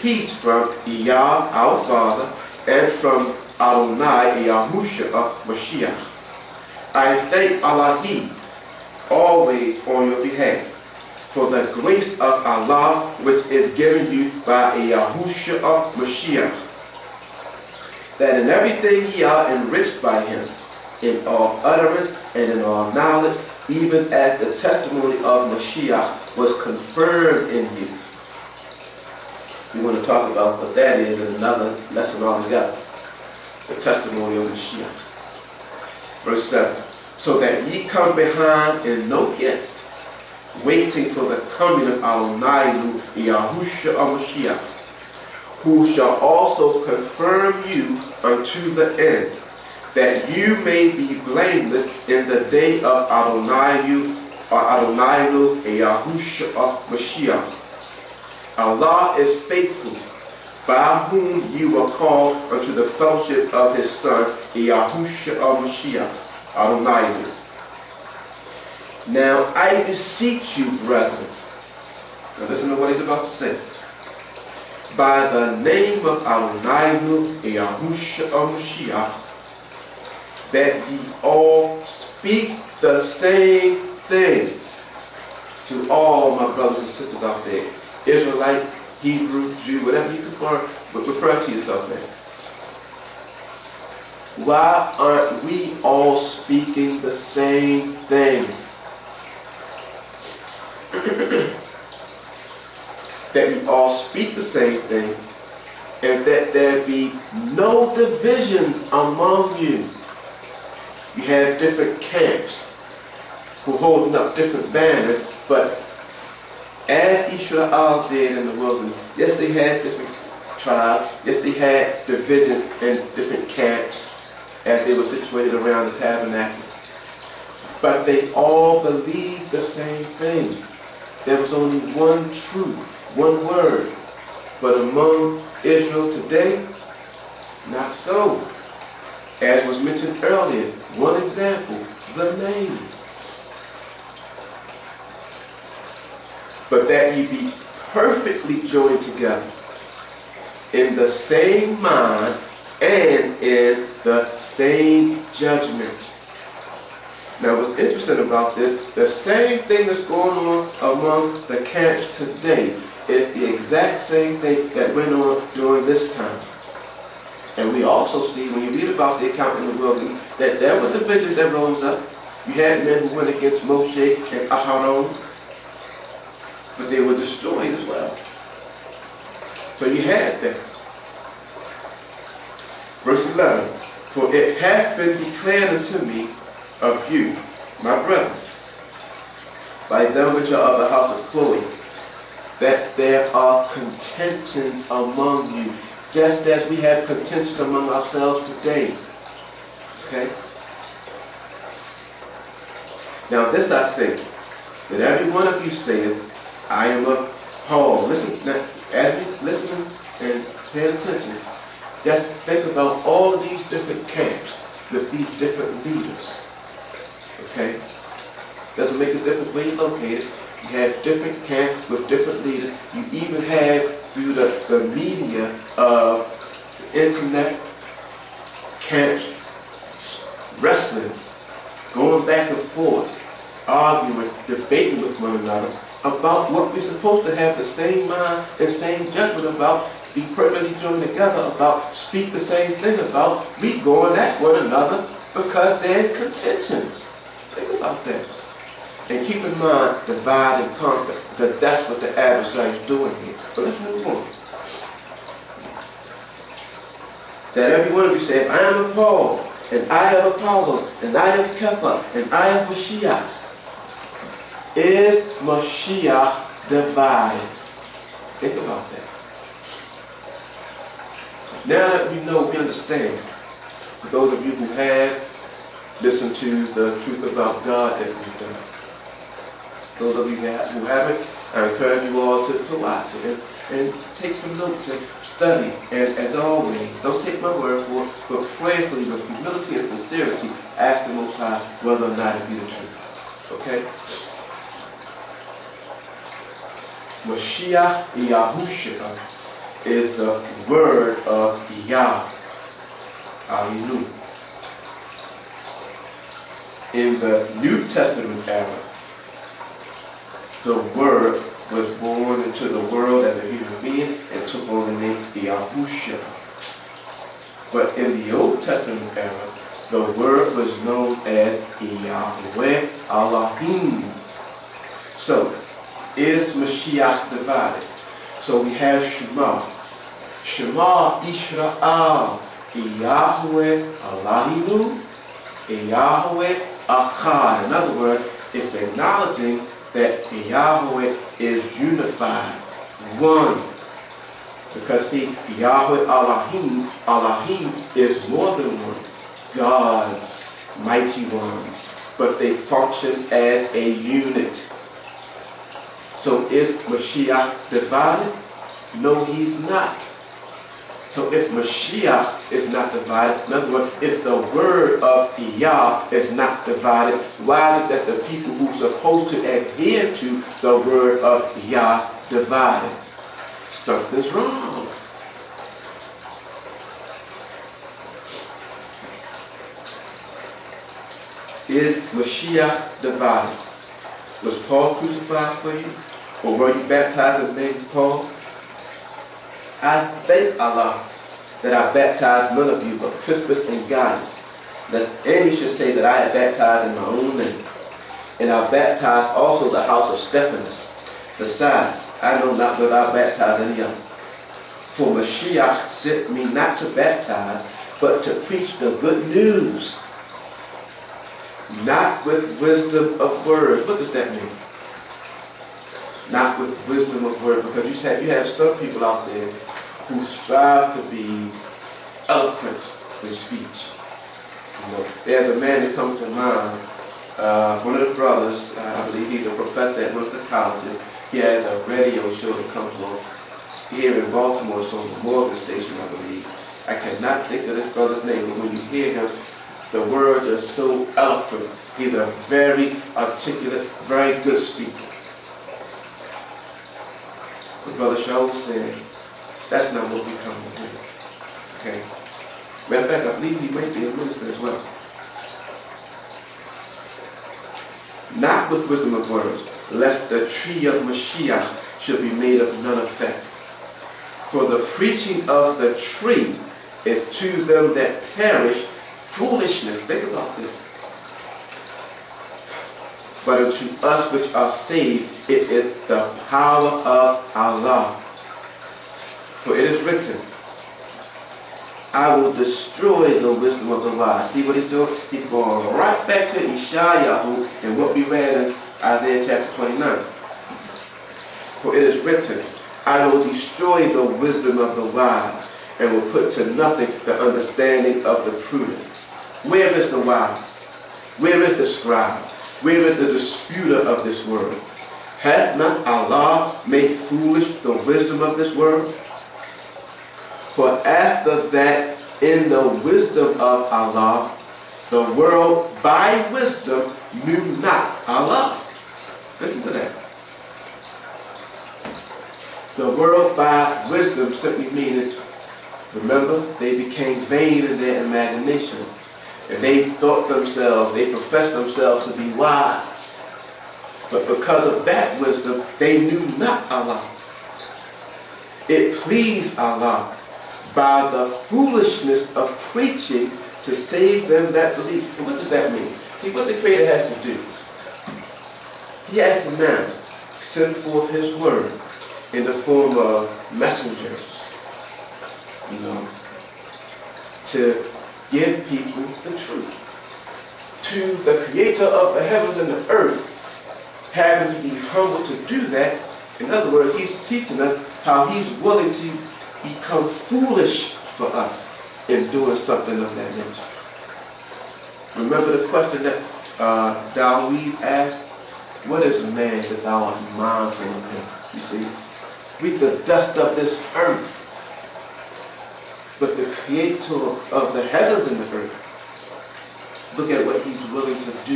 peace from Iyah, our Father, and from Adonai, Yahushua Mashiach. I thank Elohim always on your behalf for the grace of Allah which is given you by Yahushua Mashiach, that in everything ye are enriched by him, in all utterance and in all knowledge, even as the testimony of Mashiach was confirmed in you. We want to talk about what that is in another lesson altogether. The testimony of Mashiach. Verse 7. So that ye come behind in no gift, waiting for the coming of Adonai Yahushua Mashiach, who shall also confirm you unto the end, that you may be blameless in the day of Adonai Yahushua Mashiach. Allah is faithful, by whom you were called unto the fellowship of his Son, Yahushua Mashiach, Adonai. Now I beseech you, brethren, now listen to what he's about to say, by the name of Adonai Yahushua Mashiach, that ye all speak the same thing to all my brothers and sisters out there, Israelite, Hebrew, Jew, whatever you refer to yourself as. Why aren't we all speaking the same thing? That we all speak the same thing, and that there be no divisions among you. You have different camps who are holding up different banners, but as Israel did in the wilderness, yes, they had different tribes, yes, they had division in different camps as they were situated around the tabernacle. But they all believed the same thing. There was only one truth, one word. But among Israel today, not so. As was mentioned earlier, one example, the name. But that ye be perfectly joined together in the same mind and in the same judgment. Now what's interesting about this, the same thing that's going on among the camps today is the exact same thing that went on during this time. And we also see, when you read about the account in the wilderness, that there were divisions that rose up. You had men who went against Moshe and Aharon, but they were destroyed as well. So you had that. Verse 11, for it hath been declared unto me of you, my brethren, by them which are of the house of Chloe, that there are contentions among you, just as we have contention among ourselves today. Okay? Now this I say, that every one of you saith, I am of Paul. Listen, now, as we listen and pay attention, just think about all of these different camps with these different leaders. Okay? Doesn't make a difference where you're located. You have different camps with different leaders. You even have, through the media of the internet, camps wrestling, going back and forth, arguing, debating with one another about what we're supposed to have the same mind and same judgment about, be perfectly joined together about, speak the same thing about, we going at one another because they're contentions. Think about that. And keep in mind, divide and conquer, because that's what the adversary is doing here. So let's move on. That every one of you said, I am of Paul, and I am Apollos, and I am Kepha, and I am Mashiach. Is Mashiach divided? Think about that. Now that we know, we understand. For those of you who have listened to the truth about God that we've done. Those of you who haven't, I encourage you all to watch it and take some notes and study. And as always, don't take my word for it, but prayerfully, with humility and sincerity, ask the Most High whether or not it be the truth. Okay? Mashiach Yahushua is the word of Yah, Alinu. In the New Testament era, the Word was born into the world as a human being and took on the name Yahushua. But in the Old Testament era, the Word was known as Yahweh Elohim. So, is Mashiach divided? So we have Shema. Shema Yisrael, Yahweh Elohim, Yahweh Echad. In other words, it's acknowledging that Yahweh is unified, one. Because see, Yahweh Elohim is more than one. Gods, mighty ones, but they function as a unit. So is Mashiach divided? No, he's not. So if Mashiach is not divided, in other words, if the word of Yah is not divided, why is that the people who are supposed to adhere to the word of Yah divided? Something's wrong. Is Mashiach divided? Was Paul crucified for you? Or were you baptized in the name of Paul? I thank Allah that I baptized none of you but Crispus and Gaius, lest any should say that I had baptized in my own name. And I baptized also the house of Stephanus. Besides, I know not whether I baptized any other. For Mashiach sent me not to baptize, but to preach the good news. Not with wisdom of words. What does that mean? Not with wisdom of words, because you have some people out there who strive to be eloquent in speech. You know, there's a man that comes to mind, one of the brothers, I believe he's a professor at one of the colleges. He has a radio show that comes on here in Baltimore, it's on the Morgan station, I believe. I cannot think of this brother's name, but when you hear him, the words are so eloquent. He's a very articulate, very good speaker. But Brother Shaul said, that's not what we come to do. Okay? Matter of fact, I believe he might be a minister as well. Not with wisdom of words, lest the tree of Mashiach should be made of none effect. For the preaching of the tree is to them that perish foolishness. Think about this. But unto us which are saved, it is the power of Allah. For it is written, I will destroy the wisdom of the wise. See what he's doing? He's going right back to Yeshayahu and what we read in Isaiah chapter 29. For it is written, I will destroy the wisdom of the wise and will put to nothing the understanding of the prudent. Where is the wise? Where is the scribe? Where is the disputer of this world? Hath not Allah made foolish the wisdom of this world? For after that, in the wisdom of Allah, the world by wisdom knew not Allah. Listen to that. The world by wisdom simply means, remember, they became vain in their imagination. And they thought themselves, they professed themselves to be wise. But because of that wisdom, they knew not Allah. It pleased Allah by the foolishness of preaching to save them that believe. And what does that mean? See, what the Creator has to do, He has to now send forth His word in the form of messengers, you know, to give people the truth. To the Creator of the heavens and the earth, having to be humble to do that. In other words, He's teaching us how He's willing to become foolish for us in doing something of that nature. Remember the question that Dawid asked? What is man that thou art mindful of him? You see, we the dust of this earth. But the Creator of the heavens and the earth, look at what He's willing to do.